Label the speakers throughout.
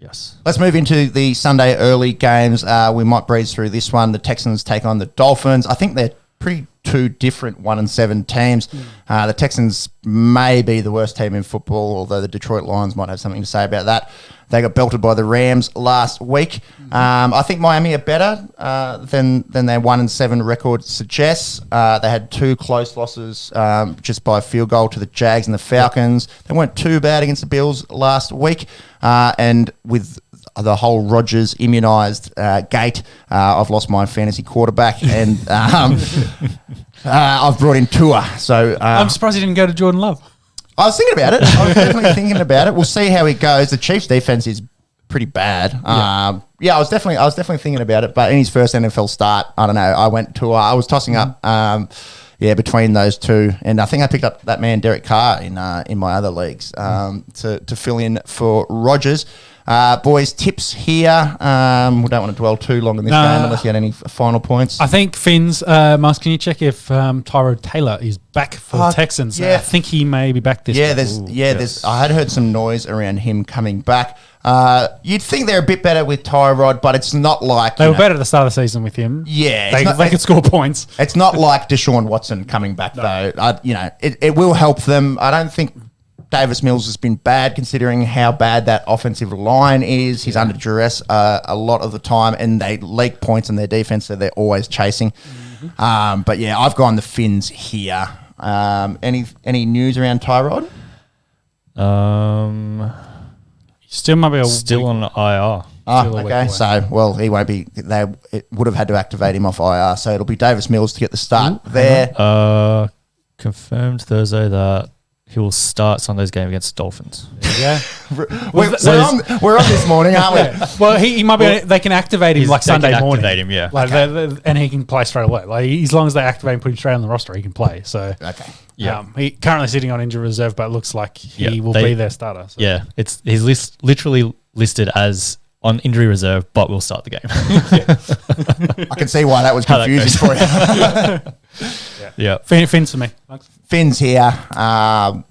Speaker 1: Yes.
Speaker 2: Let's move into the Sunday early games. We might breeze through this one. The Texans take on the Dolphins. I think they're pretty two different 1-7 teams. The Texans may be the worst team in football, although the Detroit Lions might have something to say about that. They got belted by the Rams last week. I think Miami are better than their 1-7 record suggests. They had 2 close losses just by a field goal to the Jags and the Falcons. They weren't too bad against the Bills last week. And with the whole Rodgers immunised gate, I've lost my fantasy quarterback and I've brought in Tua. So
Speaker 3: I'm surprised he didn't go to Jordan Love.
Speaker 2: I was thinking about it. I was definitely thinking about it. We'll see how it goes. The Chiefs' defense is pretty bad. I was definitely thinking about it. But in his first NFL start, I don't know. I went to. I was tossing up. Between those two, and I think I picked up that man Derek Carr in my other leagues to fill in for Rodgers. Boys, tips here. We don't want to dwell too long in this game unless you had any final points.
Speaker 3: I think Finn's, Mark, can you check if Tyrod Taylor is back for the Texans?
Speaker 2: Yeah.
Speaker 3: I think he may be back this week.
Speaker 2: There's. I had heard some noise around him coming back. You'd think they're a bit better with Tyrod, but it's not like...
Speaker 3: They were better at the start of the season with him.
Speaker 2: Yeah.
Speaker 3: They could score points.
Speaker 2: It's not like Deshaun Watson coming back, though. It will help them. I don't think Davis Mills has been bad considering how bad that offensive line is. He's under duress a lot of the time, and they leak points in their defense, so they're always chasing. But yeah, I've gone the Finns here. Any news around Tyrod?
Speaker 3: Still might be
Speaker 1: on IR.
Speaker 2: Okay. So, he won't be. It would have had to activate him off IR, so it'll be Davis Mills to get the start there.
Speaker 1: Confirmed Thursday that he will start Sunday's game against Dolphins.
Speaker 3: Yeah,
Speaker 2: we're on this morning, aren't we?
Speaker 3: Well, he might be. They can activate him like Sunday morning.
Speaker 1: Activate him, yeah.
Speaker 3: And he can play straight away. Like as long as they activate and put him straight on the roster, he can play. So
Speaker 2: yeah,
Speaker 3: he currently sitting on injury reserve, but it looks like he will be their starter. So.
Speaker 1: Yeah, he's literally listed as on injury reserve, but will start the game.
Speaker 2: I can see why that was confusing for you.
Speaker 1: Yeah,
Speaker 3: Fins for me.
Speaker 2: Fins here.
Speaker 1: And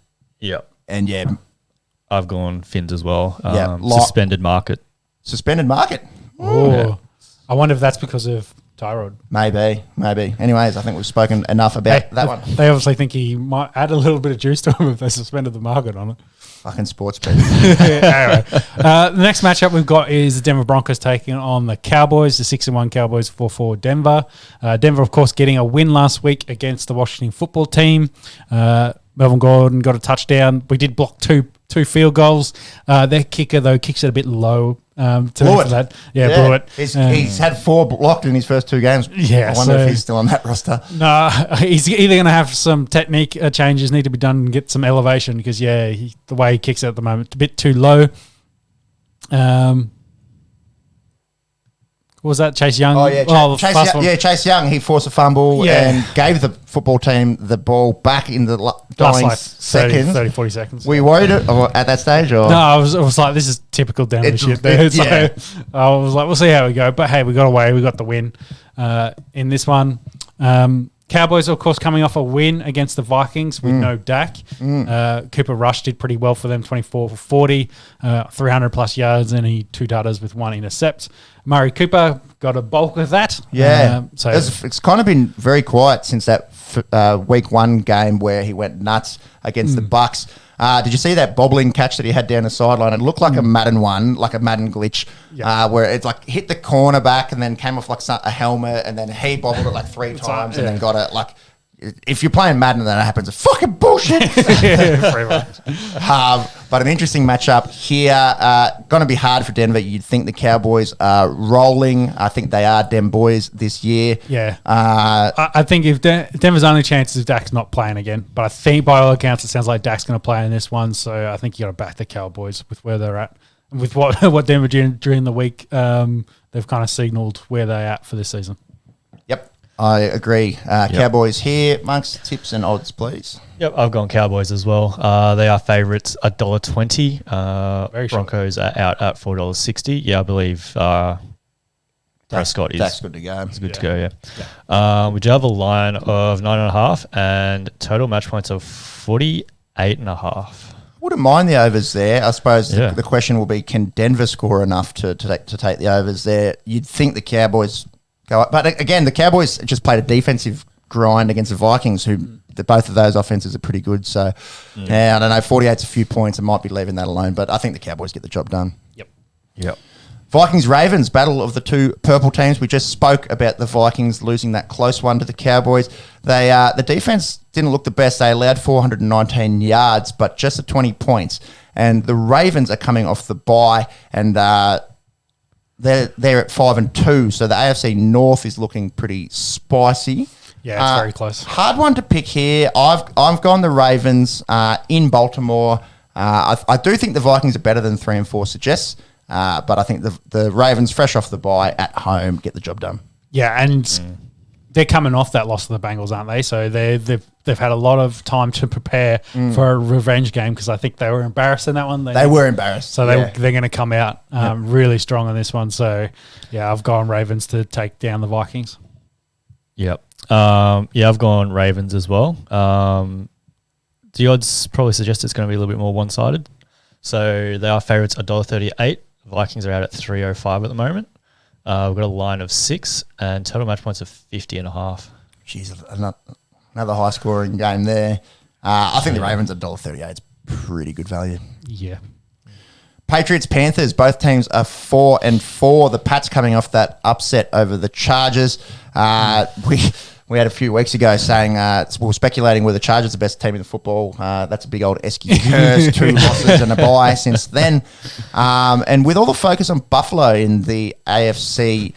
Speaker 1: I've gone Fins as well. Suspended market.
Speaker 2: Suspended market.
Speaker 3: Oh, I wonder if that's because of Tyrod.
Speaker 2: Maybe. Anyways, I think we've spoken enough about that one.
Speaker 3: They obviously think he might add a little bit of juice to him if they suspended the market on it.
Speaker 2: Fucking sports bet.
Speaker 3: Anyway, the next matchup we've got is the Denver Broncos taking on the Cowboys, the 6-1 Cowboys 4-4 Denver. Denver, of course, getting a win last week against the Washington football team. Melvin Gordon got a touchdown. We did block two field goals. Their kicker, though, kicks it a bit low.
Speaker 2: Blew it.
Speaker 3: That. Yeah, blew it.
Speaker 2: He's had 4 blocked in his first 2 games.
Speaker 3: Yeah,
Speaker 2: I wonder if he's still on that roster.
Speaker 3: No, he's either going to have some technique changes need to be done and get some elevation because, the way he kicks it at the moment, a bit too low. What was that? Chase Young?
Speaker 2: Oh, yeah. Chase Young. He forced a fumble and gave the football team the ball back in the dying seconds.
Speaker 3: 30, 40 seconds.
Speaker 2: Were you worried at that stage? Or?
Speaker 3: No, I was like, this is typical Denver shit. So I was like, we'll see how we go. But, hey, we got away. We got the win in this one. Cowboys, of course, coming off a win against the Vikings with no Dak. Cooper Rush did pretty well for them, 24 for 40, 300-plus yards, and 2 touchdowns with 1 intercept. Murray Cooper got a bulk of that.
Speaker 2: Yeah. It's kind of been very quiet since that week 1 game where he went nuts against the Bucks. Did you see that bobbling catch that he had down the sideline? It looked like a Madden one, like a Madden glitch, where it's like hit the cornerback and then came off like a helmet and then he bobbled it like 3 times and then got it like... If you're playing Madden and that happens, it's fucking bullshit. But an interesting matchup here. Going to be hard for Denver. You'd think the Cowboys are rolling. I think they are Dem boys this year.
Speaker 3: Yeah. I think if Denver's only chance is if Dak's not playing again. But I think by all accounts, it sounds like Dak's going to play in this one. So I think you got to back the Cowboys with where they're at. And with what Denver did during the week, they've kind of signalled where they're at for this season.
Speaker 2: Yep. I agree. Cowboys here. Monks, tips and odds, please.
Speaker 1: Yep, I've gone Cowboys as well. They are favourites $1.20. Broncos are out at $4.60. Yeah, I believe Prescott is.
Speaker 2: That's good to go.
Speaker 1: It's good to go, yeah. We do have a line of 9.5 and total match points of 48.5.
Speaker 2: Wouldn't mind the overs there. I suppose
Speaker 1: Yeah.
Speaker 2: the question will be, can Denver score enough to take the overs there? You'd think the Cowboys go up. But again, the Cowboys just played a defensive grind against the Vikings, who both of those offenses are pretty good. So, yeah, I don't know. 48's a few points. I might be leaving that alone. But I think the Cowboys get the job done.
Speaker 1: Yep.
Speaker 2: Vikings-Ravens, battle of the two purple teams. We just spoke about the Vikings losing that close one to the Cowboys. The defense didn't look the best. They allowed 419 yards, but just at 20 points. And the Ravens are coming off the bye, and they're at 5-2. So the AFC North is looking pretty spicy.
Speaker 3: Yeah, it's very close.
Speaker 2: Hard one to pick here. I've gone the Ravens in Baltimore. I do think the Vikings are better than 3 and 4 suggests. But I think the Ravens, fresh off the bye at home, get the job done.
Speaker 3: Yeah, and they're coming off that loss to the Bengals, aren't they? So they've had a lot of time to prepare for a revenge game, because I think they were embarrassed in that one.
Speaker 2: They were embarrassed.
Speaker 3: So they're going to come out really strong on this one. So, yeah, I've gone Ravens to take down the Vikings.
Speaker 1: Yep. I've gone Ravens as well. The odds probably suggest it's going to be a little bit more one-sided. So they are favourites $1.38. Vikings are out at 3.05 at the moment. We've got a line of 6 and total match points of 50.5.
Speaker 2: Jeez, another high-scoring game there. I think the Ravens at $1.38 is pretty good value.
Speaker 3: Yeah.
Speaker 2: Patriots, Panthers, both teams are 4-4. The Pats coming off that upset over the Chargers. We had a few weeks ago saying we were speculating whether the Chargers are the best team in the football. That's a big old Esky curse. 2 losses and a bye since then. And with all the focus on Buffalo in the AFC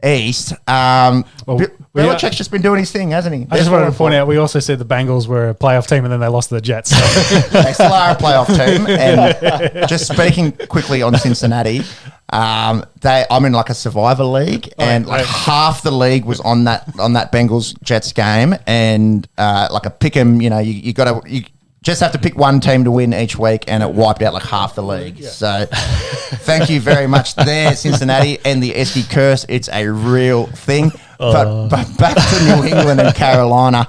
Speaker 2: East, Belichick's just been doing his thing, hasn't he?
Speaker 3: I just wanted to point out, we also said the Bengals were a playoff team and then they lost to the Jets. So.
Speaker 2: They still are a playoff team. And just speaking quickly on Cincinnati, I'm in like a survivor league, and like half the league was on that Bengals Jets game, and like a pick 'em, you just have to pick one team to win each week, and it wiped out like half the league. Yeah. So thank you very much there, Cincinnati, and the Esky curse. It's a real thing. But back to New England and Carolina.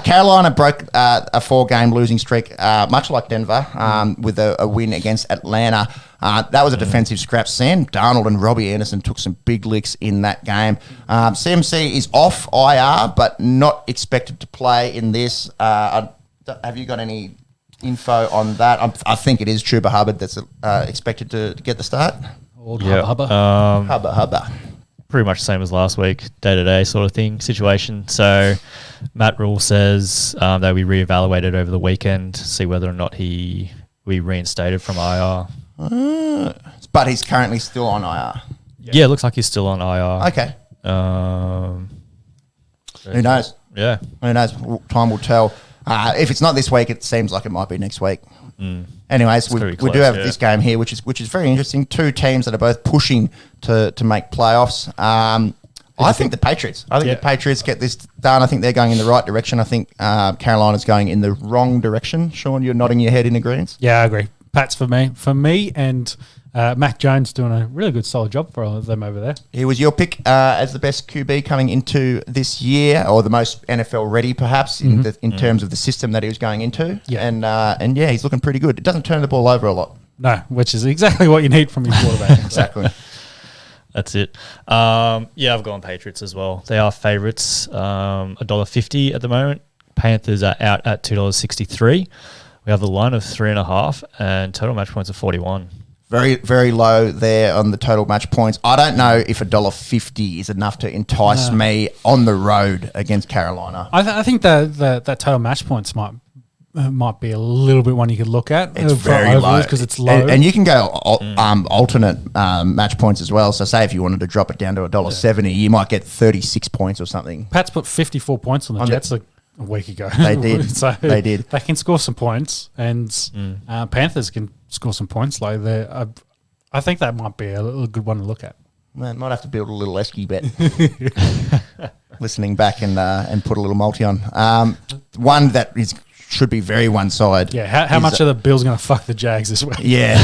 Speaker 2: Carolina broke a 4-game losing streak, much like Denver, with a win against Atlanta. That was a defensive scrap. Sam Darnold and Robbie Anderson took some big licks in that game. CMC is off IR, but not expected to play in this. Have you got any info on that? I think it is Chuba Hubbard that's expected to get the start.
Speaker 3: Old Hubba.
Speaker 2: Hubba.
Speaker 1: Pretty much the same as last week, day-to-day sort of thing, situation. So Matt Rule says they'll be reevaluated over the weekend, see whether or not we reinstated from IR.
Speaker 2: But he's currently still on IR.
Speaker 1: Yeah, it looks like he's still on IR.
Speaker 2: Okay. Who knows?
Speaker 1: Yeah.
Speaker 2: Who knows? Time will tell. If it's not this week, it seems like it might be next week. Anyways, we do have this game here, which is very interesting. 2 teams that are both pushing to make playoffs. I think the Patriots. The Patriots get this done. I think they're going in the right direction. I think Carolina's going in the wrong direction. Sean, you're nodding your head in agreement.
Speaker 3: Yeah, I agree. Pats for me, and Mac Jones doing a really good, solid job for them over there.
Speaker 2: He was your pick as the best QB coming into this year, or the most NFL ready, perhaps, in terms of the system that he was going into. Yeah. And he's looking pretty good. It doesn't turn the ball over a lot.
Speaker 3: No, which is exactly what you need from your quarterback.
Speaker 2: Exactly.
Speaker 1: That's it. I've gone Patriots as well. They are favourites, $1.50 at the moment. Panthers are out at $2.63. We have the line of 3.5 and total match points of 41.
Speaker 2: Very, very low there on the total match points. I don't know if $1.50 is enough to entice me on the road against Carolina.
Speaker 3: I think that total match points might be a little bit one you could look at.
Speaker 2: It's very low
Speaker 3: because it's low,
Speaker 2: and you can go alternate match points as well. So, say if you wanted to drop it down to $1.70, you might get 36 points or something.
Speaker 3: Pats put 54 points on the Jets a week ago.
Speaker 2: They did.
Speaker 3: So
Speaker 2: they did.
Speaker 3: They can score some points, and Panthers can score some points. Like I think that might be a good one to look at.
Speaker 2: Man, might have to build a little Esky bet. Listening back and put a little multi on. One that should be very one-sided.
Speaker 3: Yeah, how much are the Bills going to fuck the Jags this week?
Speaker 2: Yeah,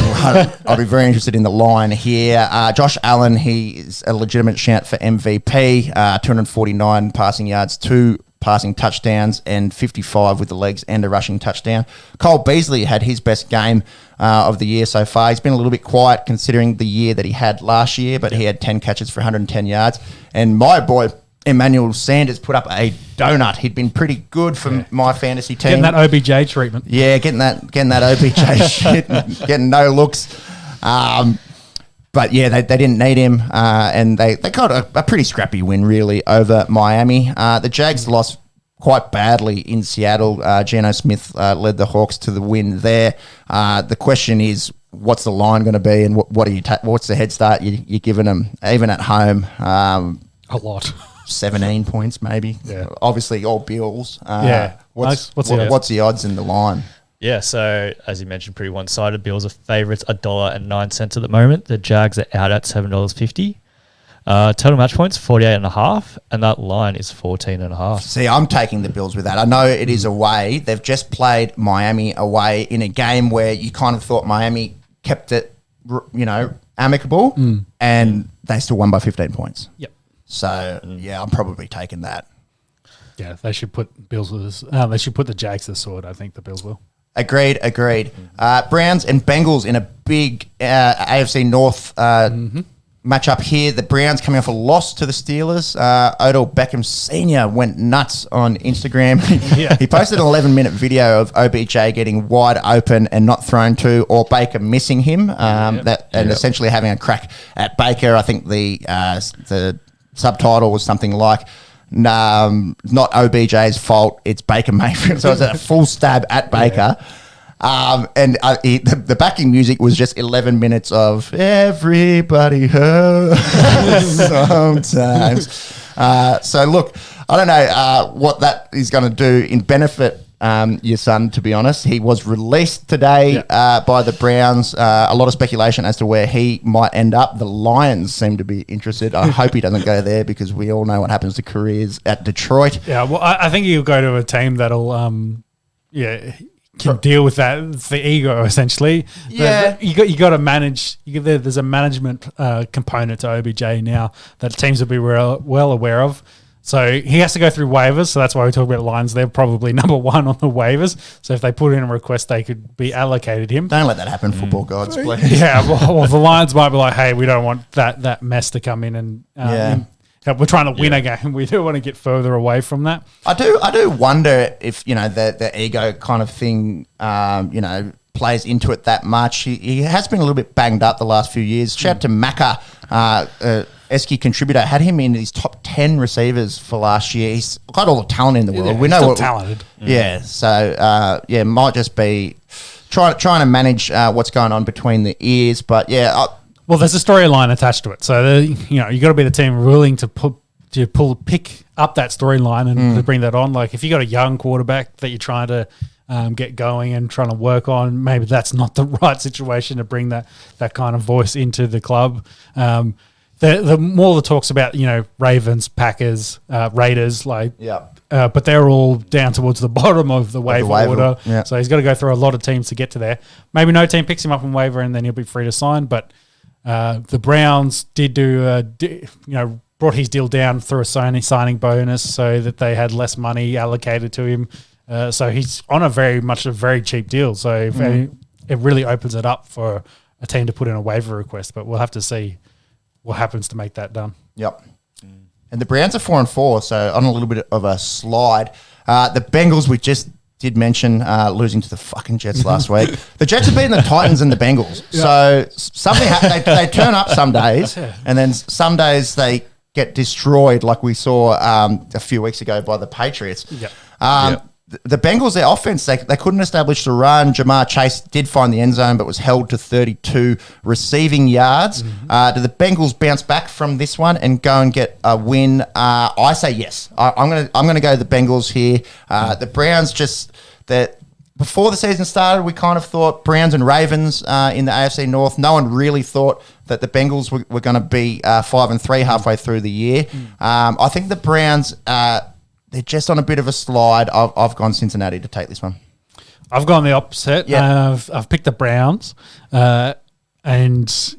Speaker 2: I'll be very interested in the line here. Josh Allen, he is a legitimate shout for MVP. 249 passing yards, 2 passing touchdowns and 55 with the legs and a rushing touchdown. Cole Beasley had his best game of the year so far. He's been a little bit quiet considering the year that he had last year, but he had 10 catches for 110 yards. And my boy, Emmanuel Sanders, put up a donut. He'd been pretty good for my fantasy team.
Speaker 3: Getting that OBJ treatment.
Speaker 2: Yeah, getting that OBJ shit, getting no looks. But yeah, they didn't need him, and they got a pretty scrappy win really over Miami. The Jags lost quite badly in Seattle. Geno Smith led the Hawks to the win there. The question is, what's the line going to be, and what are you? What's the head start you're giving them, even at home?
Speaker 3: A lot.
Speaker 2: 17 points maybe.
Speaker 3: Yeah.
Speaker 2: Obviously all Bills.
Speaker 3: What's
Speaker 2: the odds in the line?
Speaker 1: Yeah, so as you mentioned, pretty one-sided. Bills are favourites $1.09 at the moment. The Jags are out at $7.50. Total match points 48.5, and that line is 14.5.
Speaker 2: See, I'm taking the Bills with that. I know it is away. They've just played Miami away in a game where you kind of thought Miami kept it, amicable, and they still won by 15 points.
Speaker 3: Yep.
Speaker 2: So I'm probably taking that.
Speaker 3: Yeah, they should put Bills with they should put the Jags to the sword. I think the Bills will.
Speaker 2: Agreed. Browns and Bengals in a big AFC North matchup here. The Browns coming off a loss to the Steelers. Odell Beckham Sr. went nuts on Instagram. He posted an 11-minute video of OBJ getting wide open and not thrown to, or Baker missing him, essentially having a crack at Baker. I think the subtitle was something like, not OBJ's fault, it's Baker Mayfield. So it was a full stab at Baker. The backing music was just 11 minutes of everybody hurts sometimes. So look, I don't know what that is going to do in benefit your son, to be honest. He was released today by the Browns. A lot of speculation as to where he might end up. The Lions seem to be interested. I hope he doesn't go there, because we all know what happens to careers at Detroit.
Speaker 3: Yeah, well, I think he'll go to a team that'll, can deal with that. It's the ego, essentially.
Speaker 2: Yeah.
Speaker 3: You got to manage. There's a management component to OBJ now that teams will be well aware of. So he has to go through waivers. So that's why we talk about Lions. They're probably number one on the waivers. So if they put in a request, they could be allocated him.
Speaker 2: Don't let that happen, football gods, please.
Speaker 3: Yeah, well, the Lions might be like, hey, we don't want that mess to come in, and we're trying to win a game. We do want to get further away from that.
Speaker 2: I do wonder if the ego kind of thing plays into it that much. He has been a little bit banged up the last few years. Shout out to Macca, Esky contributor, had him in his top 10 receivers for last year. He's got all the talent in the world.
Speaker 3: We know talented.
Speaker 2: Yeah, so might just be trying to manage what's going on between the ears, but
Speaker 3: well, there's a storyline attached to it, so you got to be the team willing to pick up that storyline and to bring that on. Like if you got a young quarterback that you're trying to get going and trying to work on, maybe that's not the right situation to bring that kind of voice into the club. The more the talks about Ravens, Packers, Raiders, but they're all down towards the bottom of the waiver order. Yeah. So he's got to go through a lot of teams to get to there. Maybe no team picks him up on waiver and then he'll be free to sign. But the Browns did brought his deal down through a signing bonus so that they had less money allocated to him. So he's on a very cheap deal. So it really opens it up for a team to put in a waiver request. But we'll have to see what happens to make that done.
Speaker 2: Yep. And the Browns are 4-4, so on a little bit of a slide. The Bengals, we just did mention losing to the fucking Jets last week. The Jets have beaten the Titans and the Bengals. So something they turn up some days, and then some days they get destroyed, like we saw a few weeks ago by the Patriots. The Bengals, their offense, they couldn't establish the run. Jamar Chase did find the end zone, but was held to 32 receiving yards. Do the Bengals bounce back from this one and go and get a win? I say yes. I'm gonna go the Bengals here. The Browns before the season started, we kind of thought Browns and Ravens in the AFC North. No one really thought that the Bengals were going to be 5-3 halfway through the year. I think the Browns. They're just on a bit of a slide. I've gone Cincinnati to take this one.
Speaker 3: I've gone the opposite. I've picked the Browns. And,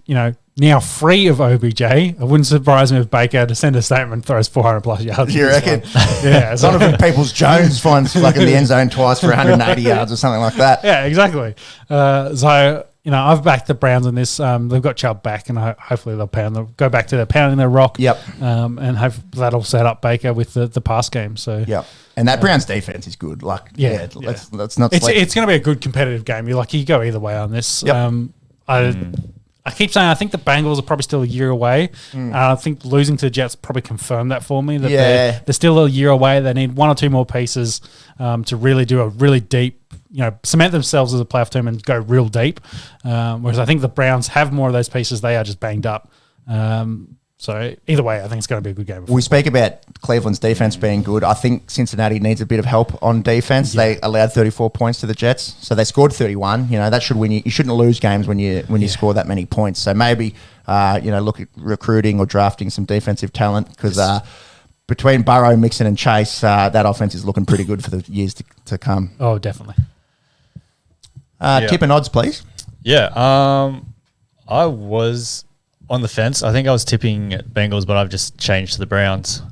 Speaker 3: now free of OBJ. It wouldn't surprise me if Baker to send a statement throws 400 plus yards.
Speaker 2: You reckon?
Speaker 3: Yeah.
Speaker 2: It's not if Peoples-Jones finds fucking the end zone twice for 180 yards or something like that.
Speaker 3: Yeah, exactly. So, I've backed the Browns in this. They've got Chubb back, and hopefully they'll go back to their pounding their rock.
Speaker 2: Yep.
Speaker 3: And that'll set up Baker with the pass game. So
Speaker 2: yep. And that Browns defense is good. Like, let's not.
Speaker 3: It's going to be a good competitive game. You go either way on this.
Speaker 2: Yep.
Speaker 3: I keep saying I think the Bengals are probably still a year away. I think losing to the Jets probably confirmed that for me. That they're still a year away. They need one or two more pieces to really do a really deep, cement themselves as a playoff team and go real deep. Whereas I think the Browns have more of those pieces. They are just banged up. So either way, I think it's going to be a good game.
Speaker 2: We speak about Cleveland's defense being good. I think Cincinnati needs a bit of help on defense. Yeah. They allowed 34 points to the Jets, so they scored 31. That should win you. You shouldn't lose games when you score that many points. So maybe look at recruiting or drafting some defensive talent because between Burrow, Mixon, and Chase, that offense is looking pretty good for the years to come.
Speaker 3: Oh, definitely.
Speaker 2: Tip and odds, please.
Speaker 1: Yeah, I was on the fence. I think I was tipping Bengals, but I've just changed to the Browns.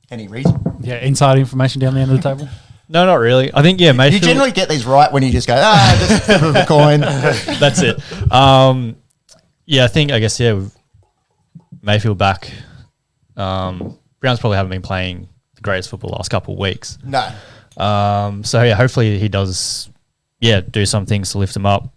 Speaker 2: Any reason?
Speaker 3: Yeah, inside information down the end of the table?
Speaker 1: No, not really. I think, Mayfield...
Speaker 2: You generally get these right when you just go, just flip of a coin.
Speaker 1: That's it. I guess, Mayfield back. Browns probably haven't been playing the greatest football the last couple of weeks.
Speaker 2: No.
Speaker 1: Hopefully he does, do some things to lift him up.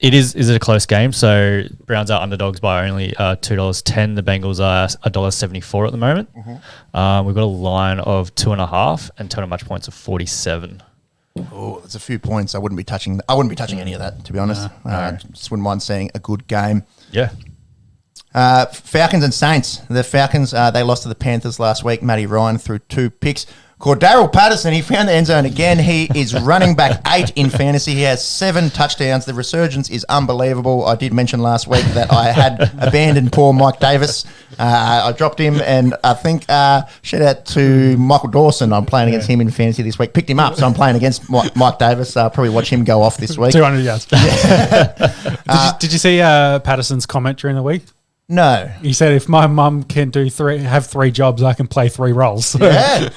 Speaker 1: Is it a close game? So Browns are underdogs by only $2.10. The Bengals are $1.74 at the moment. Mm-hmm. We've got a line of 2.5 and total match points of 47.
Speaker 2: Oh, that's a few points. I wouldn't be touching any of that, to be honest.
Speaker 1: No.
Speaker 2: Just wouldn't mind seeing a good game.
Speaker 1: Yeah.
Speaker 2: Falcons and Saints. The Falcons, they lost to the Panthers last week. Matty Ryan threw 2 picks. Cordarrelle Patterson, he found the end zone again. He is running back 8 in fantasy. He has 7 touchdowns. The resurgence is unbelievable. I did mention last week that I had abandoned poor Mike Davis. I dropped him, and I think shout out to Michael Dawson. I'm playing against him in fantasy this week. Picked him up, so I'm playing against Mike Davis. Probably watch him go off this week.
Speaker 3: 200 yards. Did you see Patterson's comment during the week?
Speaker 2: No.
Speaker 3: He said, if my mum can have 3 jobs, I can play 3 roles.
Speaker 2: Yeah.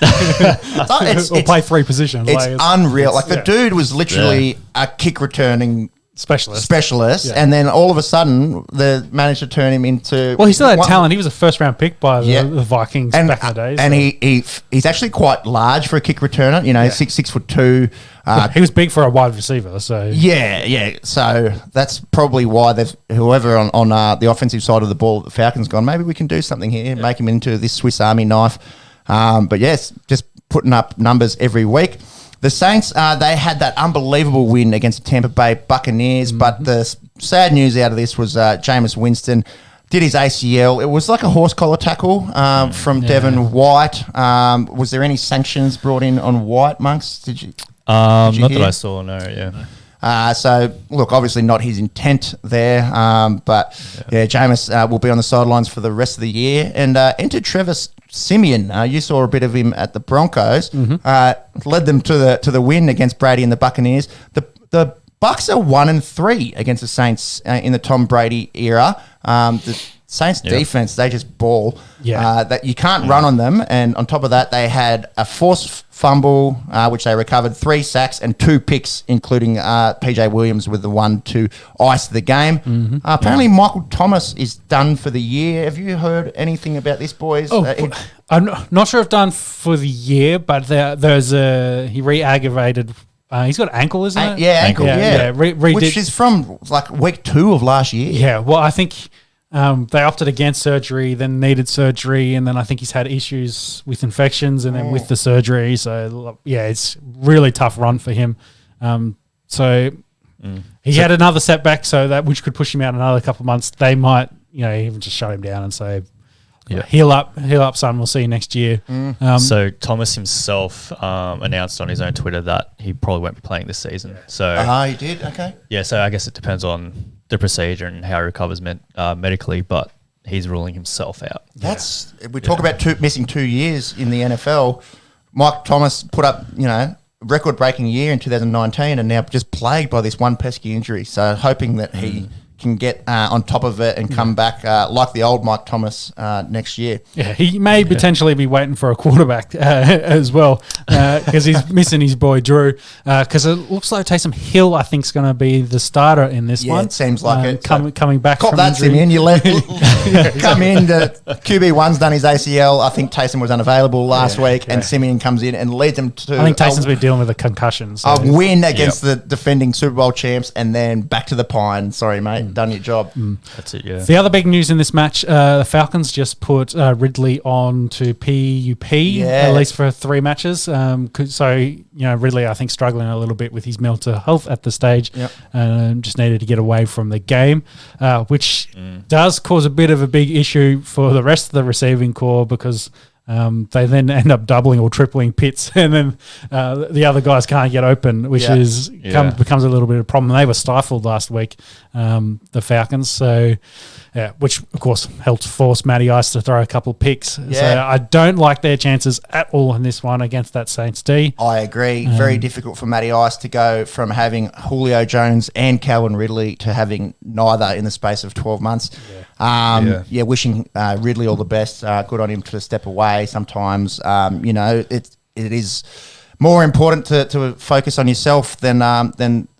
Speaker 3: Or play 3 positions.
Speaker 2: It's unreal. The dude was literally a kick returning specialist, and then all of a sudden they managed to turn him into...
Speaker 3: Well, he still had talent. He was a first-round pick by the Vikings back in the days.
Speaker 2: And he's actually quite large for a kick returner, 6'2".
Speaker 3: He was big for a wide receiver, so...
Speaker 2: Yeah. So that's probably why whoever on the offensive side of the ball, the Falcons gone, maybe we can do something here, make him into this Swiss Army knife. But yes, just putting up numbers every week. The Saints, they had that unbelievable win against the Tampa Bay Buccaneers, but the sad news out of this was Jameis Winston did his ACL. It was like a horse collar tackle from Devin White. Was there any sanctions brought in on White, Monks? Did you
Speaker 1: not hear? That I saw, no, yeah.
Speaker 2: So, look, obviously not his intent there, but Jameis will be on the sidelines for the rest of the year. And enter Trevor Simeon. You saw a bit of him at the Broncos. Mm-hmm. Led them to the win against Brady and the Buccaneers. The Bucs are 1-3 against the Saints in the Tom Brady era. The Saints defense, they just ball. Yeah. That you can't run on them. And on top of that, they had a forced fumble, which they recovered, 3 sacks and 2 picks, including PJ Williams with the one to ice the game. Mm-hmm. Apparently, Michael Thomas is done for the year. Have you heard anything about this, boys?
Speaker 3: I'm not sure if done for the year, but he re-aggravated. He's got ankle, isn't it?
Speaker 2: Yeah, ankle. Which is from week 2 of last year.
Speaker 3: Yeah, well, I think... they opted against surgery, then needed surgery, and then I think he's had issues with infections and then with the surgery. So, it's really tough run for him. He had another setback, which could push him out another couple of months. They might, even just shut him down and say, heal up, son. We'll see you next year.
Speaker 1: So Thomas himself announced on his own Twitter that he probably won't be playing this season. So
Speaker 2: he did? Okay.
Speaker 1: Yeah, so I guess it depends on the procedure and how he recovers medically, but he's ruling himself out.
Speaker 2: We talk about missing 2 years in the NFL. Mike Thomas put up, record-breaking year in 2019 and now just plagued by this one pesky injury. So hoping that he can get on top of it and come back like the old Mike Thomas next year.
Speaker 3: Yeah, he may potentially be waiting for a quarterback as well because he's missing his boy Drew. Because it looks like Taysom Hill, I think, is going to be the starter in this one.
Speaker 2: Yeah, it seems like it.
Speaker 3: Coming back
Speaker 2: Cop
Speaker 3: from
Speaker 2: that,
Speaker 3: injury.
Speaker 2: Simeon. You let come in. QB1's done his ACL. I think Taysom was unavailable last week, and Simeon comes in and leads them to.
Speaker 3: I think Taysom's been dealing with a concussion. So.
Speaker 2: A win against the defending Super Bowl champs, and then back to the pine. Sorry, mate, done your job.
Speaker 1: That's it. Yeah.
Speaker 3: The other big news in this match, the Falcons just put Ridley on to PUP, at least for 3 matches. So Ridley, I think, struggling a little bit with his mental health at the stage, and just needed to get away from the game, which does cause a bit of a big issue for the rest of the receiving core because they then end up doubling or tripling Pitts, and then the other guys can't get open, which becomes a little bit of a problem. They were stifled last week, the Falcons, so which of course helped force Matty Ice to throw a couple picks.
Speaker 2: Yeah.
Speaker 3: So I don't like their chances at all in this one against that Saints D.
Speaker 2: I agree. Very difficult for Matty Ice to go from having Julio Jones and Calvin Ridley to having neither in the space of 12 months. Wishing Ridley all the best. Good on him to step away. Sometimes, it is more important to focus on yourself than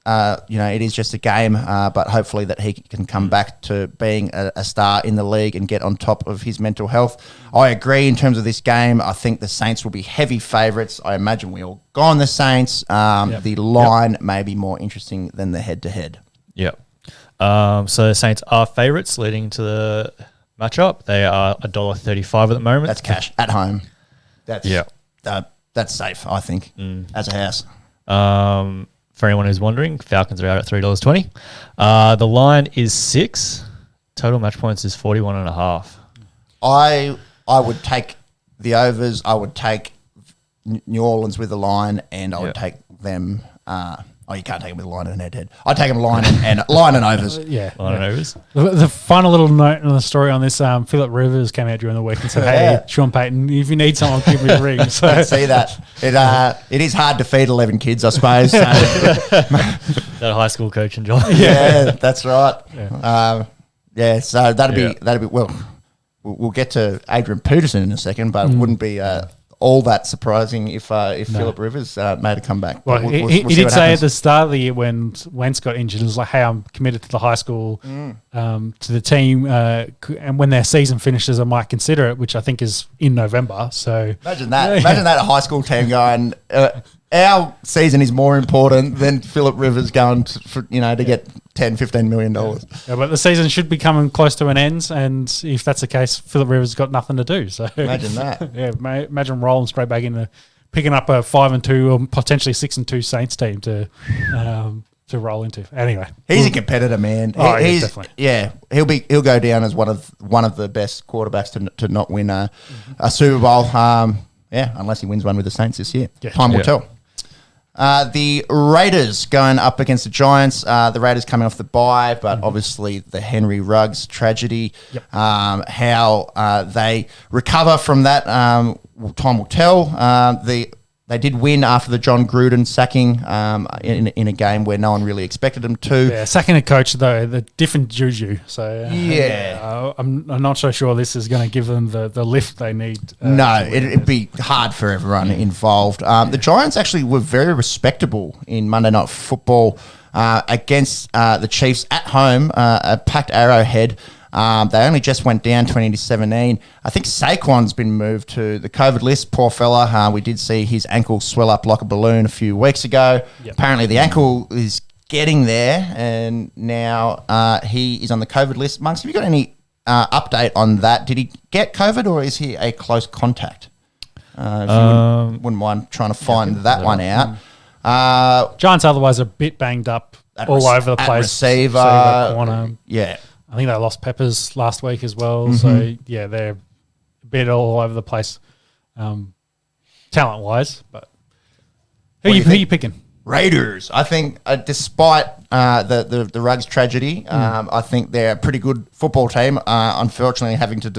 Speaker 2: it is just a game. But hopefully that he can come back to being a star in the league and get on top of his mental health. I agree in terms of this game. I think the Saints will be heavy favourites. I imagine we all go on the Saints. The line may be more interesting than the head-to-head.
Speaker 1: Yep. So the Saints are favourites leading to the matchup. They are $1.35 at the moment.
Speaker 2: That's cash at home. That's safe, I think, as a house.
Speaker 1: For anyone who's wondering, Falcons are out at $3.20. The line is 6. Total match points is 41.5.
Speaker 2: I would take the overs. I would take New Orleans with the line, and I would take them. You can't take them with a line and head-to-head. I'd take them line and overs.
Speaker 1: Line and overs.
Speaker 3: The final little note on the story on this, Philip Rivers came out during the week and said, hey, Sean Payton, if you need someone, give me a ring. So
Speaker 2: I see that. It is hard to feed 11 kids, I suppose. So.
Speaker 1: That high school coaching job.
Speaker 2: Yeah, that's right. So that'd be well, we'll get to Adrian Peterson in a second, but it wouldn't be all that surprising if Philip Rivers made a comeback.
Speaker 3: Well, he did say at the start of the year when Wentz got injured, it was like, hey, I'm committed to the high school, to the team, and when their season finishes, I might consider it, which I think is in November. So
Speaker 2: imagine that. Imagine that a high school team going, our season is more important than Philip Rivers going to get $10, $15 million.
Speaker 3: Yeah, but the season should be coming close to an end, and if that's the case, Philip Rivers has got nothing to do. So
Speaker 2: imagine that.
Speaker 3: Imagine rolling straight back into picking up a 5-2 or potentially 6-2 Saints team to roll into. Anyway,
Speaker 2: he's a competitor, man. He's definitely. Yeah, he'll go down as one of the best quarterbacks to not win a Super Bowl. Unless he wins one with the Saints this year. Yeah. Time will tell. The Raiders going up against the Giants. The Raiders coming off the bye, but obviously the Henry Ruggs tragedy.
Speaker 3: Yep.
Speaker 2: How they recover from that, time will tell. They did win after the John Gruden sacking in a game where no one really expected them to.
Speaker 3: Yeah, sacking a coach, though, the different juju. So I'm not so sure this is going to give them the lift they need.
Speaker 2: No, it'd be hard for everyone involved. The Giants actually were very respectable in Monday Night Football against the Chiefs at home, a packed Arrowhead. They only just went down 20-17. I think Saquon's been moved to the COVID list. Poor fella. We did see his ankle swell up like a balloon a few weeks ago. Yep. Apparently the ankle is getting there, and now he is on the COVID list. Monks, have you got any update on that? Did he get COVID, or is he a close contact? If you wouldn't mind trying to find that one out.
Speaker 3: Giants otherwise are a bit banged up all over the place.
Speaker 2: Receiver,
Speaker 3: corner.
Speaker 2: Yeah.
Speaker 3: I think they lost Peppers last week as well. So, they're a bit all over the place talent-wise. But who are you picking?
Speaker 2: Raiders. I think despite the Ruggs tragedy, I think they're a pretty good football team. Unfortunately, having to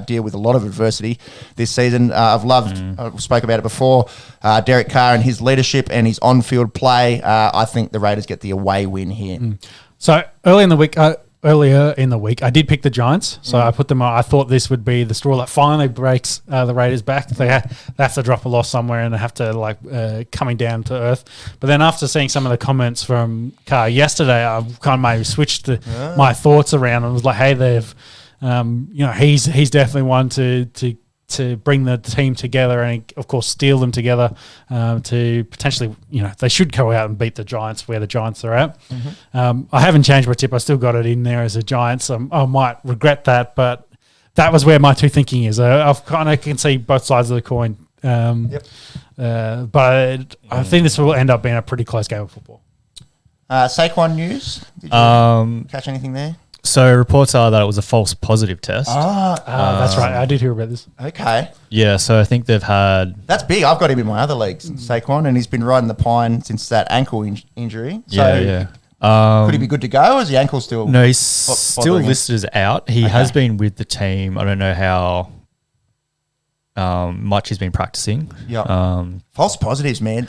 Speaker 2: deal with a lot of adversity this season. I've loved, I spoke about it before, Derek Carr and his leadership and his on-field play. I think the Raiders get the away win here.
Speaker 3: So early in the week, earlier in the week, I did pick the Giants, so I put them on. I thought this would be the straw that finally breaks the Raiders back. They have to drop a loss somewhere and they have to coming down to earth. But then after seeing some of the comments from Carr yesterday, I've kind of maybe switched my thoughts around and was like, hey, they've he's definitely one to bring the team together and, of course, steal them together to potentially, they should go out and beat the Giants where the Giants are at. I haven't changed my tip. I still got it in there as a Giants. I might regret that, but that was where my two thinking is. I've kind of can see both sides of the coin. But I think this will end up being a pretty close game of football.
Speaker 2: Saquon news? Did you catch anything there?
Speaker 1: So reports are that it was a false positive test.
Speaker 3: That's right. I did hear about this.
Speaker 2: Okay.
Speaker 1: Yeah, so I think they've had...
Speaker 2: That's big. I've got him in my other leagues, Saquon, and he's been riding the pine since that ankle injury. So could he be good to go, or is the ankle still...
Speaker 1: No, he's still listed as out. He has been with the team. I don't know how much he's been practicing.
Speaker 2: Yeah. False positives, man.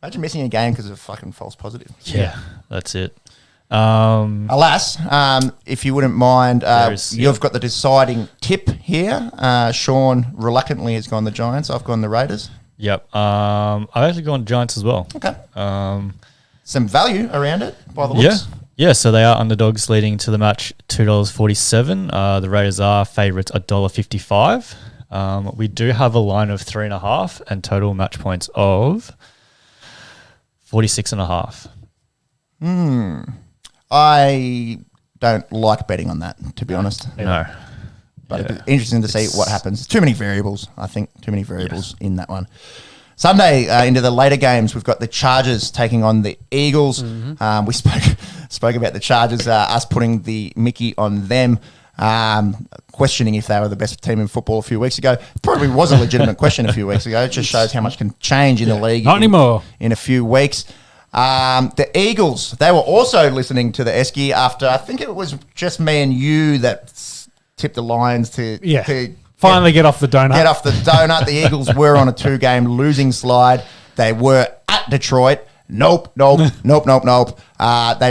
Speaker 2: Imagine missing a game because of fucking false positive.
Speaker 1: Yeah, that's it.
Speaker 2: Alas, if you wouldn't mind, you've got the deciding tip here. Sean reluctantly has gone the Giants. I've gone the Raiders.
Speaker 1: Yep. I've actually gone Giants as well.
Speaker 2: Okay. Some value around it by the looks.
Speaker 1: Yeah, so they are underdogs leading to the match, $2.47. The Raiders are favourites, $1.55. We do have a line of 3.5 and total match points of 46.5.
Speaker 2: I don't like betting on that, to be honest.
Speaker 1: No.
Speaker 2: But it'd be interesting to see what happens. Too many variables, I think. Too many variables in that one. Sunday, into the later games, we've got the Chargers taking on the Eagles. We spoke about the Chargers, us putting the Mickey on them, questioning if they were the best team in football a few weeks ago. Probably was a legitimate question a few weeks ago. It just shows how much can change in the league.
Speaker 3: Not anymore.
Speaker 2: In a few weeks. The Eagles, they were also listening to the Esky after, I think it was just me and you that tipped the Lions to
Speaker 3: finally get off the donut.
Speaker 2: Get off the donut. The Eagles were on a 2-game losing slide. They were at Detroit. Nope. They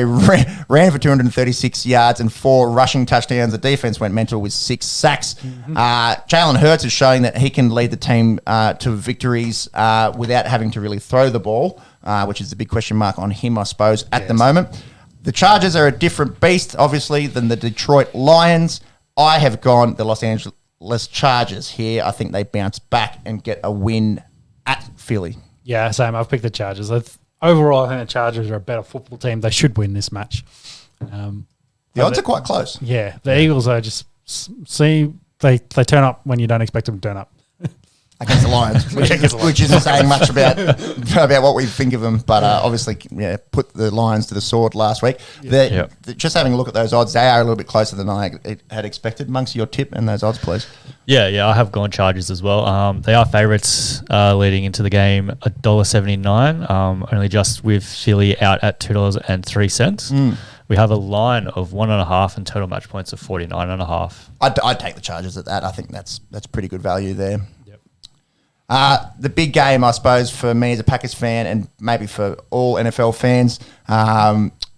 Speaker 2: ran for 236 yards and 4 rushing touchdowns. The defense went mental with 6 sacks. Jalen Hurts is showing that he can lead the team to victories without having to really throw the ball, which is the big question mark on him, I suppose, at the moment. The Chargers are a different beast, obviously, than the Detroit Lions. I have gone the Los Angeles Chargers here. I think they bounce back and get a win at Philly.
Speaker 3: Yeah, same. I've picked the Chargers. Overall, I think the Chargers are a better football team. They should win this match.
Speaker 2: The odds are quite close.
Speaker 3: Yeah, the Eagles are just they turn up when you don't expect them to turn up.
Speaker 2: Against the Lions, which isn't saying much about what we think of them, but obviously, put the Lions to the sword last week. Just having a look at those odds, they are a little bit closer than I had expected. Monks, your tip and those odds, please.
Speaker 1: Yeah, I have gone Chargers as well. They are favourites leading into the game, $1.79, only just with Philly out at $2.03. We have a line of 1.5 and total match points of 49.5.
Speaker 2: I'd take the Chargers at that. I think that's pretty good value there. The big game, I suppose, for me as a Packers fan and maybe for all NFL fans,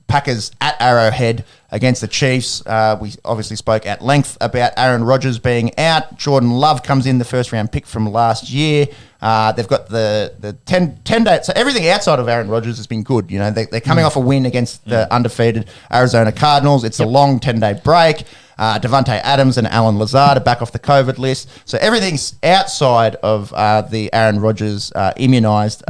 Speaker 2: Packers at Arrowhead against the Chiefs. We obviously spoke at length about Aaron Rodgers being out. Jordan Love comes in, the first-round pick from last year. They've got the 10 days. So everything outside of Aaron Rodgers has been good. They're coming off a win against the undefeated Arizona Cardinals. It's a long 10-day break. Devontae Adams and Alan Lazard are back off the COVID list. So everything's outside of the Aaron Rodgers immunised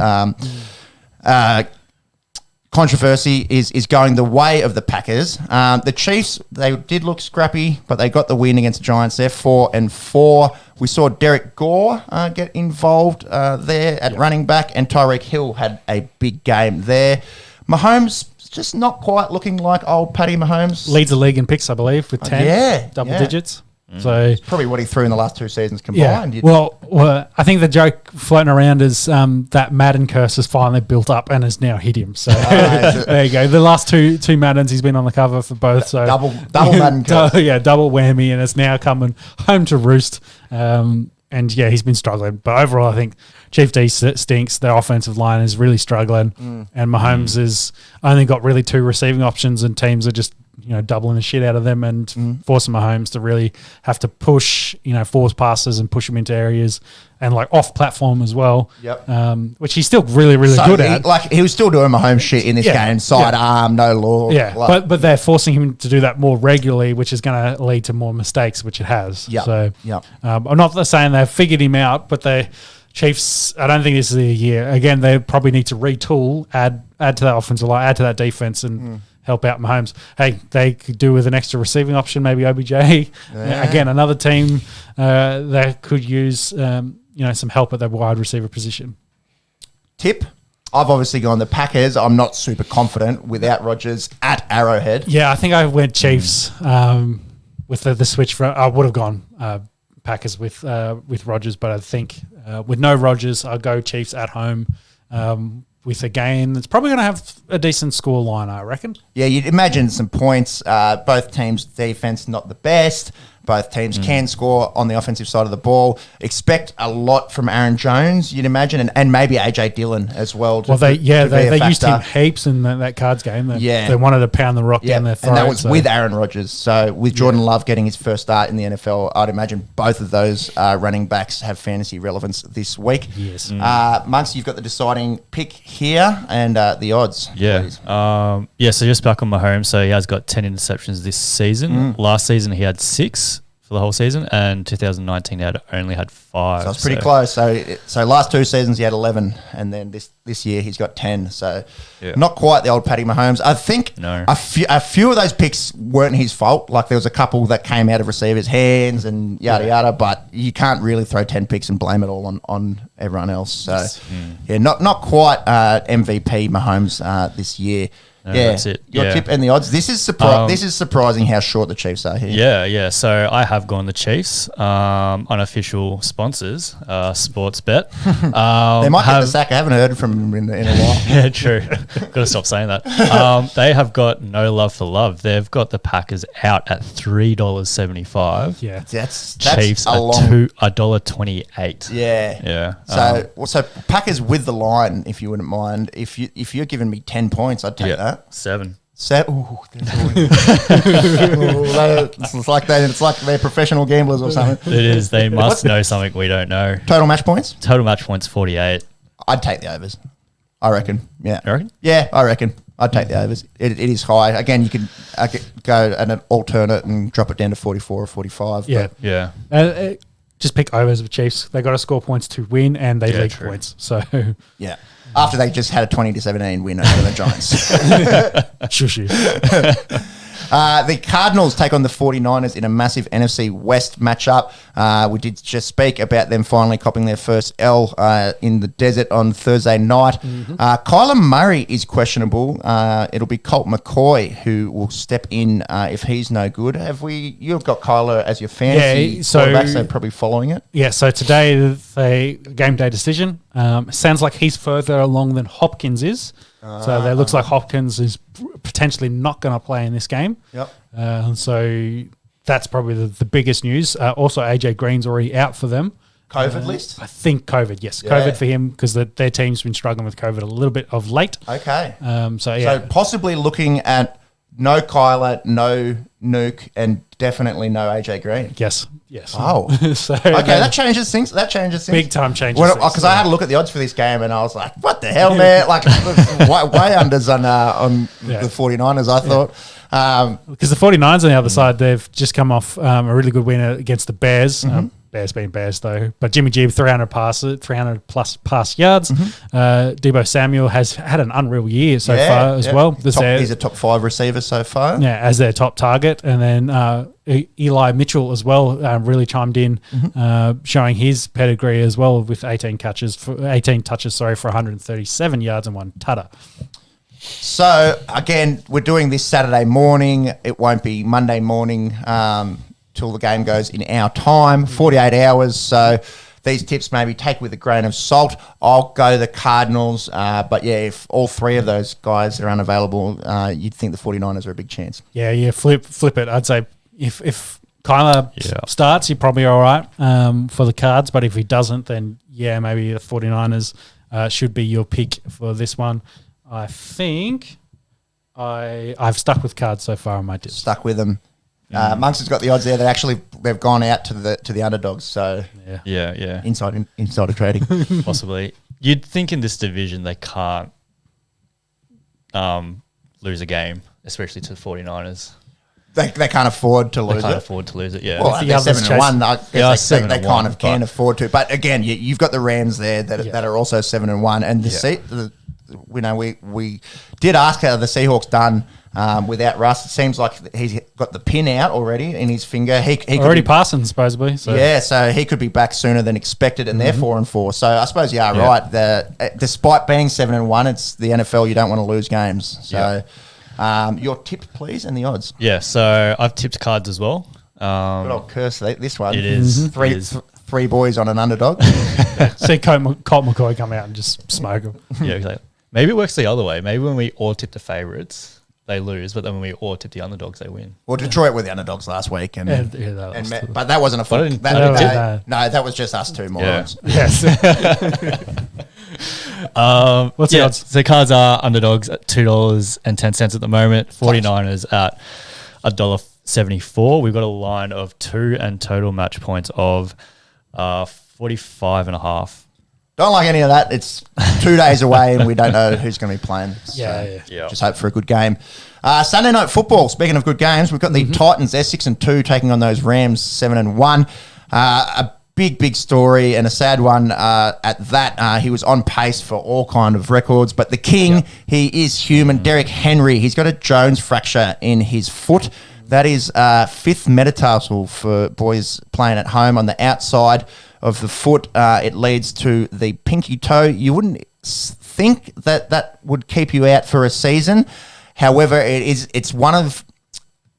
Speaker 2: controversy is going the way of the Packers. The Chiefs, they did look scrappy, but they got the win against the Giants. They're 4-4. We saw Derek Gore get involved there at running back, and Tyreek Hill had a big game there. Mahomes just not quite looking like old Patty Mahomes.
Speaker 3: Leads the league in picks, I believe, with 10 double digits. So
Speaker 2: it's probably what he threw in the last 2 seasons combined.
Speaker 3: Yeah. Well, I think the joke floating around is that Madden curse has finally built up and has now hit him. So there you go. The last two Maddens, he's been on the cover for both. So
Speaker 2: double Madden curse.
Speaker 3: Double whammy, and it's now coming home to roost. And he's been struggling. But overall, I think Chief D stinks. Their offensive line is really struggling. And Mahomes has only got really 2 receiving options, and teams are just doubling the shit out of them and forcing Mahomes to really have to push, force passes and push them into areas and like off platform as well.
Speaker 2: Yep.
Speaker 3: Which he's still really, really good at.
Speaker 2: Like he was still doing Mahomes shit in this game, sidearm, no law.
Speaker 3: Yeah,
Speaker 2: like,
Speaker 3: but they're forcing him to do that more regularly, which is going to lead to more mistakes, which it has.
Speaker 2: Yep.
Speaker 3: So
Speaker 2: Yep.
Speaker 3: I'm not saying they've figured him out, but they Chiefs, I don't think this is the year. Again, they probably need to retool, add to that offensive line, add to that defense, and help out Mahomes. Hey, they could do with an extra receiving option, maybe OBJ. Again, another team that could use some help at that wide receiver position.
Speaker 2: Tip. I've obviously gone the Packers. I'm not super confident without Rodgers at Arrowhead.
Speaker 3: Yeah, I think I went Chiefs with the switch. I would have gone Packers with Rodgers, but I think with no Rodgers, I'll go Chiefs at home with a game that's probably going to have a decent score line, I reckon.
Speaker 2: Yeah, you'd imagine some points. Both teams' defense not the best. Both teams can score on the offensive side of the ball. Expect a lot from Aaron Jones, you'd imagine, and maybe AJ Dillon as well.
Speaker 3: They used him heaps in that Cards game. They wanted to pound the rock down their throat.
Speaker 2: And that was with Aaron Rodgers. So with Jordan Love getting his first start in the NFL, I'd imagine both of those running backs have fantasy relevance this week.
Speaker 3: Yes.
Speaker 2: Monks, you've got the deciding pick here and the odds.
Speaker 1: Yeah.
Speaker 2: Please.
Speaker 1: So just back on Mahomes. So he has got 10 interceptions this season. Last season he had 6 for the whole season, and 2019 he only had 5.
Speaker 2: So it's pretty close. So last 2 seasons he had 11, and then this year he's got 10. So not quite the old Patty Mahomes. I think a few of those picks weren't his fault. Like there was a couple that came out of receivers' hands and yada yada. But you can't really throw 10 picks and blame it all on everyone else. So not quite MVP Mahomes this year.
Speaker 1: No, that's it.
Speaker 2: Your tip and the odds. This is surprising how short the Chiefs are here.
Speaker 1: Yeah. So I have gone the Chiefs. Unofficial sponsors, Sports Bet.
Speaker 2: They might get the sack. I haven't heard from them in a while.
Speaker 1: Yeah, true. Got to stop saying that. They have got no love for love. They've got the Packers out at $3.75.
Speaker 2: Yeah, that's
Speaker 1: Chiefs at $1.28.
Speaker 2: Yeah. So Packers with the line, if you wouldn't mind. If you're giving me 10 points, I'd take that.
Speaker 1: 7.
Speaker 2: Ooh, it's like they're professional gamblers or something.
Speaker 1: It is. They must know something we don't know.
Speaker 2: Total match points?
Speaker 1: Total match points 48.
Speaker 2: I'd take the overs. I reckon. Yeah.
Speaker 1: You reckon?
Speaker 2: Yeah, I reckon. I'd take the overs. It is high. Again, you could go at an alternate and drop it down to 44 or 45.
Speaker 1: Yeah.
Speaker 3: Just pick overs with Chiefs. They got to score points to win, and they lead points. So
Speaker 2: yeah. After they just had a 20-17 win over the Giants.
Speaker 3: Shushy.
Speaker 2: The Cardinals take on the 49ers in a massive NFC West matchup. We did just speak about them finally copping their first L in the desert on Thursday night. Kyler Murray is questionable. It'll be Colt McCoy who will step in if he's no good. You've got Kyler as your fantasy quarterback, so probably following it.
Speaker 3: Yeah, so today the game day decision. Sounds like he's further along than Hopkins is. So it looks like Hopkins is potentially not going to play in this game.
Speaker 2: Yep.
Speaker 3: So that's probably the biggest news. Also, AJ Green's already out for them.
Speaker 2: COVID list?
Speaker 3: I think COVID, yes. Yeah. COVID for him because their team's been struggling with COVID a little bit of late.
Speaker 2: Okay.
Speaker 3: So
Speaker 2: possibly looking at no Kyler, no Nuke, and definitely no AJ Green.
Speaker 3: Yes.
Speaker 2: Oh. That changes things.
Speaker 3: Big time changes things.
Speaker 2: Because I had a look at the odds for this game and I was like, what the hell, man? Like, way unders on the 49ers, I thought.
Speaker 3: Because the 49ers on the other side, they've just come off a really good win against the Bears. Bears being Bears, though. But Jimmy G, 300 plus pass yards. Deebo Samuel has had an unreal year so far as well.
Speaker 2: He's a top 5 receiver so far.
Speaker 3: Yeah, as their top target. And then Eli Mitchell as well really chimed in, showing his pedigree as well with 18 touches for 137 yards and 1 tutter.
Speaker 2: So, again, we're doing this Saturday morning. It won't be Monday morning till the game goes in our time, 48 hours. So these tips maybe take with a grain of salt. I'll go the Cardinals. But, yeah, if all 3 of those guys are unavailable, you'd think the 49ers are a big chance.
Speaker 3: Yeah, flip it. I'd say if Kyler starts, you're probably all right for the Cards. But if he doesn't, then, yeah, maybe the 49ers should be your pick for this one. I think I've stuck with Cards so far on my tips.
Speaker 2: Stuck with them. Monks has got the odds there. They've gone out to the underdogs. So
Speaker 1: Yeah.
Speaker 2: insider trading.
Speaker 1: Possibly. You'd think in this division they can't lose a game, especially to the 49ers.
Speaker 2: They can't afford to lose
Speaker 1: They can't
Speaker 2: it.
Speaker 1: afford to lose it, yeah.
Speaker 2: Well,
Speaker 3: the
Speaker 2: they're
Speaker 3: others
Speaker 2: 7-1. I guess they
Speaker 1: 7-1,
Speaker 2: kind of can
Speaker 1: but-
Speaker 2: afford to. But again, you've got the Rams there that are also 7-1. And we did ask how the Seahawks done without Russ. It seems like he's got the pin out already in his finger. He could
Speaker 3: Already
Speaker 2: be,
Speaker 3: passing, supposedly. So.
Speaker 2: yeah, so he could be back sooner than expected, and they're 4-4. So I suppose you are right. Despite being 7-1, it's the NFL. You don't want to lose games. So your tip, please, and the odds.
Speaker 1: Yeah, so I've tipped Cards as well.
Speaker 2: Good old curse, this one.
Speaker 1: It is.
Speaker 2: Three,
Speaker 1: It is.
Speaker 2: three boys on an underdog.
Speaker 3: See Colt McCoy come out and just smoke him.
Speaker 1: Yeah, exactly. Maybe it works the other way. Maybe when we all tip the favourites, they lose, but then when we all tip the underdogs, they win.
Speaker 2: Well, Detroit were the underdogs last week, but that wasn't a full.
Speaker 1: didn't-
Speaker 2: No, that was just us two morons.
Speaker 3: Yes. What's the odds?
Speaker 1: So Cards are underdogs at $2.10 at the moment. 49ers at $1.74. We've got a line of 2 and total match points of 45.5.
Speaker 2: Don't like any of that. It's 2 days away, and we don't know who's going to be playing. So
Speaker 3: Yeah.
Speaker 2: just hope for a good game. Sunday night football. Speaking of good games, we've got the Titans. They're 6-2, taking on those Rams 7-1. A big story and a sad one at that. He was on pace for all kind of records, but the king, he is human. Derrick Henry, he's got a Jones fracture in his foot. That is 5th metatarsal for boys playing at home on the outside of the foot. It leads to the pinky toe. You wouldn't think that would keep you out for a season. However, it's one of...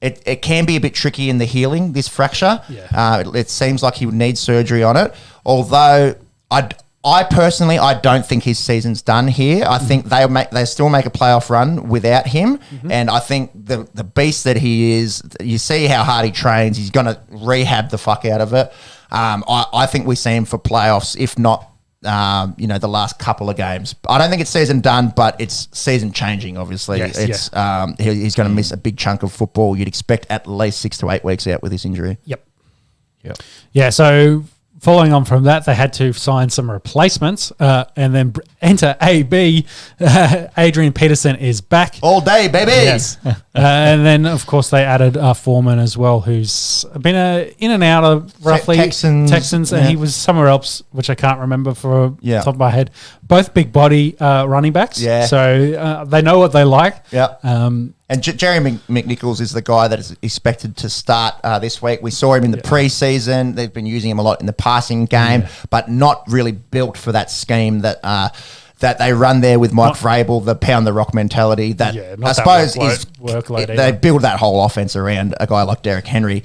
Speaker 2: It can be a bit tricky in the healing, this fracture.
Speaker 3: Yeah.
Speaker 2: It seems like he would need surgery on it. Although I personally don't think his season's done here. I think they still make a playoff run without him. And I think the beast that he is, you see how hard he trains. He's going to rehab the fuck out of it. I think we see him for playoffs, if not, the last couple of games. I don't think it's season done, but it's season changing. Obviously,
Speaker 3: Yes,
Speaker 2: he's going to miss a big chunk of football. You'd expect at least 6 to 8 weeks out with this injury.
Speaker 3: Yep.
Speaker 1: Yep.
Speaker 3: Yeah, so following on from that, they had to sign some replacements and then enter AB. Adrian Peterson is back.
Speaker 2: All day, baby.
Speaker 3: Yes. And then, of course, they added Foreman as well, who's been in and out of roughly
Speaker 2: Texans,
Speaker 3: and he was somewhere else, which I can't remember for
Speaker 2: Yeah.
Speaker 3: top of my head. Both big body running backs.
Speaker 2: Yeah.
Speaker 3: So they know what they like.
Speaker 2: Yeah. And Jerry McNichols is the guy that is expected to start this week. We saw him in the preseason. They've been using him a lot in the passing game, but not really built for that scheme that they run there with Mike Vrabel, the pound the rock mentality. That
Speaker 3: not
Speaker 2: I
Speaker 3: that
Speaker 2: suppose
Speaker 3: workload
Speaker 2: they
Speaker 3: either.
Speaker 2: build that whole offense around a guy like Derrick Henry.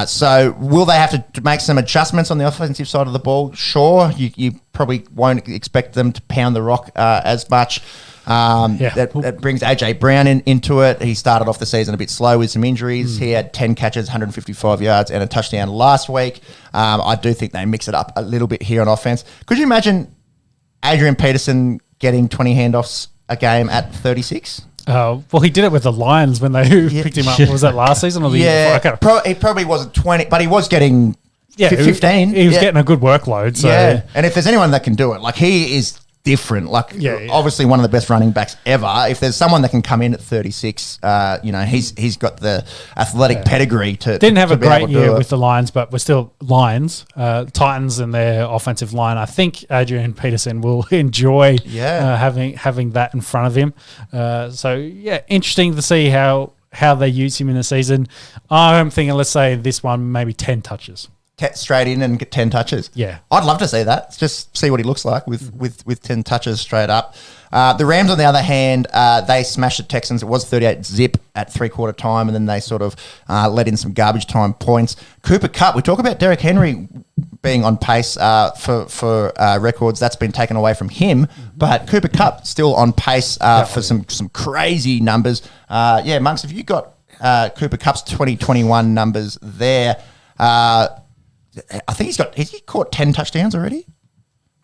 Speaker 2: So will they have to make some adjustments on the offensive side of the ball? Sure. You probably won't expect them to pound the rock as much. That brings AJ Brown into it. He started off the season a bit slow with some injuries. He had 10 catches, 155 yards, and a touchdown last week. I do think they mix it up a little bit here on offense. Could you imagine Adrian Peterson getting 20 handoffs a game at 36?
Speaker 3: Well, he did it with the Lions when they picked him up. Was that last season or the year before?
Speaker 2: He probably wasn't 20, but he was getting 15.
Speaker 3: He was getting a good workload. So.
Speaker 2: Yeah, and if there's anyone that can do it, like he is different. Like obviously one of the best running backs ever. If there's someone that can come in at 36, he's got the athletic pedigree to
Speaker 3: didn't have
Speaker 2: to
Speaker 3: a
Speaker 2: be able
Speaker 3: great
Speaker 2: to do
Speaker 3: year
Speaker 2: it.
Speaker 3: with the Lions, but we're still Lions. Titans and their offensive line. I think Adrian Peterson will enjoy having that in front of him. Interesting to see how they use him in the season. I'm thinking, let's say this one maybe 10 touches.
Speaker 2: Straight in and get 10 touches.
Speaker 3: Yeah.
Speaker 2: I'd love to see that. Just see what he looks like with 10 touches straight up. The Rams, on the other hand, they smashed the Texans. It was 38-0 at three-quarter time, and then they sort of let in some garbage time points. Cooper Kupp, we talk about Derrick Henry being on pace for records. That's been taken away from him, but Cooper Kupp still on pace for some crazy numbers. Monks, have you got Cooper Kupp's 2021 numbers there? I think has he caught 10 touchdowns already?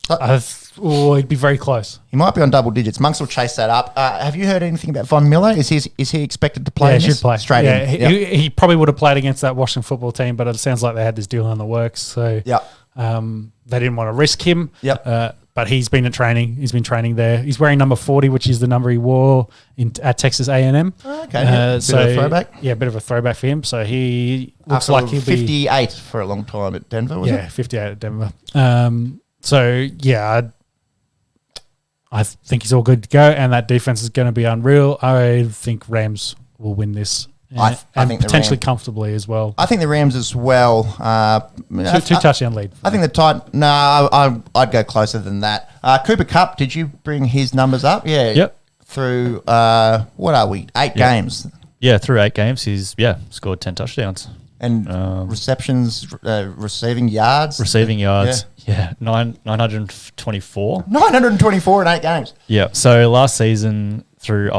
Speaker 3: He'd be very close.
Speaker 2: He might be on double digits. Monks will chase that up. Have you heard anything about Von Miller? Is he expected to play?
Speaker 3: Yeah, he should play
Speaker 2: straight in.
Speaker 3: He probably would have played against that Washington football team, but it sounds like they had this deal in the works. So they didn't want to risk him. But he's been at training. He's been training there. He's wearing number 40, which is the number he wore at Texas A&M.
Speaker 2: Okay, bit of a throwback.
Speaker 3: Yeah, a bit of a throwback for him. So he looks
Speaker 2: After
Speaker 3: like he'll
Speaker 2: 58 for a long time at Denver, was it?
Speaker 3: Yeah, 58 at Denver. I think he's all good to go, and that defense is going to be unreal. I think Rams will win this.
Speaker 2: I think
Speaker 3: potentially comfortably as well.
Speaker 2: I think the Rams as well.
Speaker 3: Two touchdown lead.
Speaker 2: I think the Titans. No, I'd go closer than that. Cooper Kupp, did you bring his numbers up? Yeah.
Speaker 1: Yep.
Speaker 2: Through what are we? 8 games.
Speaker 1: Yeah, through 8 games, he's scored 10 touchdowns.
Speaker 2: And receptions, receiving yards.
Speaker 1: Receiving yards, 924.
Speaker 2: 924 in 8 games.
Speaker 1: Yeah. So last season through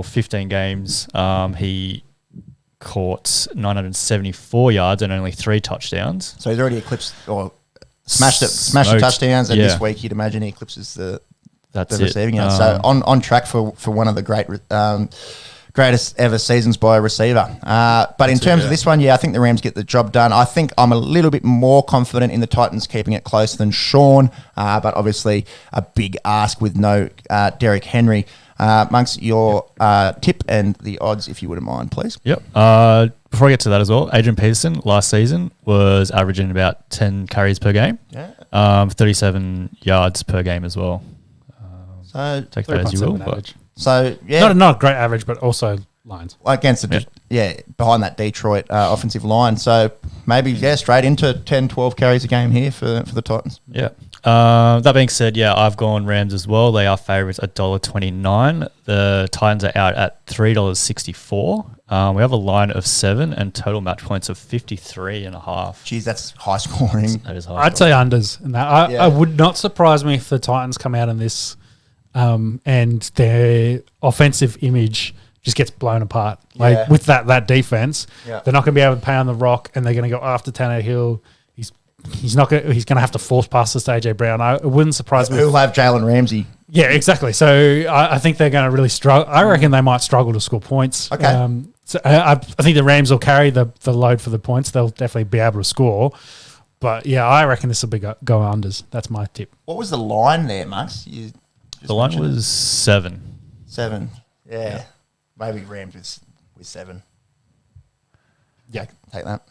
Speaker 1: 15 games, he caught 974 yards and only 3 touchdowns.
Speaker 2: So he's already eclipsed or smashed the touchdowns, and this week you'd imagine he eclipses the receiving yards. So on track for one of the greatest ever seasons by a receiver. But in terms of this one, I think the Rams get the job done. I think I'm a little bit more confident in the Titans keeping it close than Sean, but obviously a big ask with no Derrick Henry. Monks, your tip and the odds, if you wouldn't mind, please.
Speaker 1: Yep. Before I get to that as well, Adrian Peterson last season was averaging about 10 carries per game, 37 yards per game as well.
Speaker 2: So
Speaker 1: take that as you will.
Speaker 3: Average.
Speaker 2: So
Speaker 3: not a great average, but also lines
Speaker 2: against behind that Detroit offensive line. So maybe straight into 10, 12 carries a game here for the Titans.
Speaker 1: Yeah. That being said, I've gone Rams as well. They are favourites $1.29. The Titans are out at $3.64. We have a line of 7 and total match points of 53.5.
Speaker 2: Geez, that's high scoring.
Speaker 1: That is high.
Speaker 3: I'd say unders. And I would not surprise me if the Titans come out in this and their offensive image just gets blown apart. With that defense, they're not going to be able to pay on the rock, and they're going to go after Tannehill. He's going to have to force passes to AJ Brown. It wouldn't surprise me.
Speaker 2: Who'll have Jalen Ramsey?
Speaker 3: Yeah, exactly. So I think they're going to really struggle. I reckon they might struggle to score points.
Speaker 2: Okay.
Speaker 3: So I think the Rams will carry the load for the points. They'll definitely be able to score. But I reckon this will be go unders. That's my tip.
Speaker 2: What was the line there, Max?
Speaker 1: The line was 7.
Speaker 2: 7. Yeah. Maybe Rams with 7. Yeah, take that.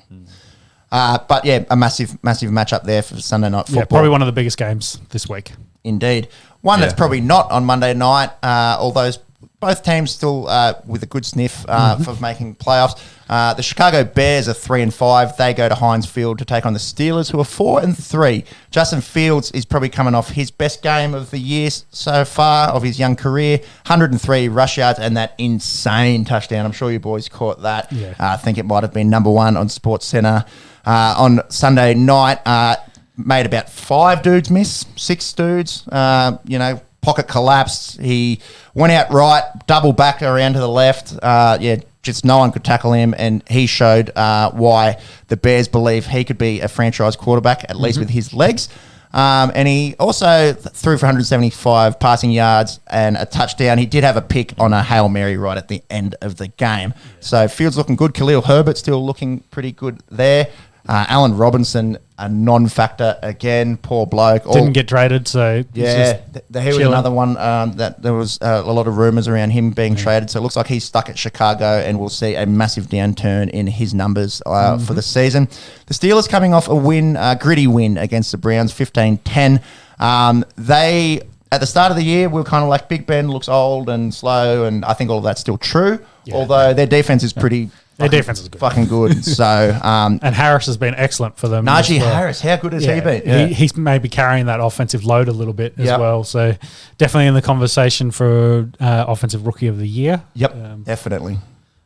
Speaker 2: But a massive matchup there for Sunday night football.
Speaker 3: Yeah, probably one of the biggest games this week.
Speaker 2: Indeed. One that's probably not on Monday night, although both teams still with a good sniff for making playoffs. The Chicago Bears are 3-5. They go to Heinz Field to take on the Steelers, who are 4-3. Justin Fields is probably coming off his best game of the year so far of his young career. 103 rush yards and that insane touchdown. I'm sure you boys caught that.
Speaker 3: Yeah.
Speaker 2: I think it might have been number 1 on SportsCenter on Sunday night. Made about 5 dudes miss, 6 dudes. Pocket collapsed. He went out right, double back around to the left. Just no one could tackle him, and he showed why the Bears believe he could be a franchise quarterback, at least with his legs. And he also threw for 175 passing yards and a touchdown. He did have a pick on a Hail Mary right at the end of the game. So Fields looking good. Khalil Herbert still looking pretty good there. Allen Robinson, a non-factor again. Poor bloke.
Speaker 3: Didn't get traded, so
Speaker 2: he was another one that there was a lot of rumours around him being traded. So it looks like he's stuck at Chicago, and we'll see a massive downturn in his numbers for the season. The Steelers coming off a gritty win against the Browns, 15-10. They at the start of the year, we were kind of like Big Ben looks old and slow, and I think all of that's still true. Although their defense is pretty.
Speaker 3: Their defense is good.
Speaker 2: Fucking good. So,
Speaker 3: and Harris has been excellent for them.
Speaker 2: Najee Harris, how good has he been?
Speaker 3: Yeah. He's maybe carrying that offensive load a little bit as well. So, definitely in the conversation for Offensive Rookie of the Year.
Speaker 2: Yep, definitely.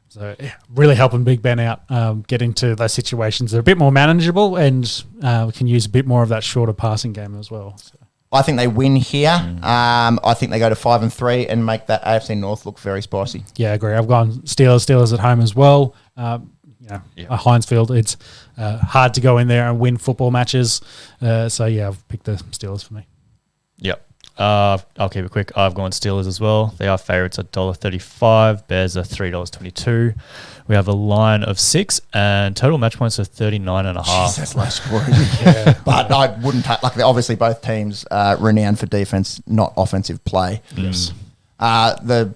Speaker 3: So, really helping Big Ben out, get into those situations that are a bit more manageable, and we can use a bit more of that shorter passing game as well. So.
Speaker 2: I think they win here. I think they go to 5-3 and make that AFC North look very spicy.
Speaker 3: Yeah, I agree. I've gone Steelers at home as well. Heinz Field, it's hard to go in there and win football matches. I've picked the Steelers for me.
Speaker 1: Yep. I'll keep it quick. I've gone Steelers as well. They are favourites at $1.35. Bears are $3.22. We have a line of 6 and total match points of 39.5.
Speaker 2: Jeez, that's low scoring. But I wouldn't obviously both teams renowned for defense, not offensive play.
Speaker 3: Yes.
Speaker 2: The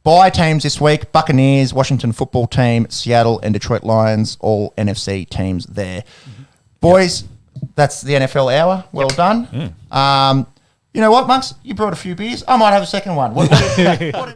Speaker 2: bye teams this week: Buccaneers, Washington Football Team, Seattle, and Detroit Lions. All NFC teams there. Boys, that's the NFL hour. Well done. You know what, Monks? You brought a few beers. I might have a second one. What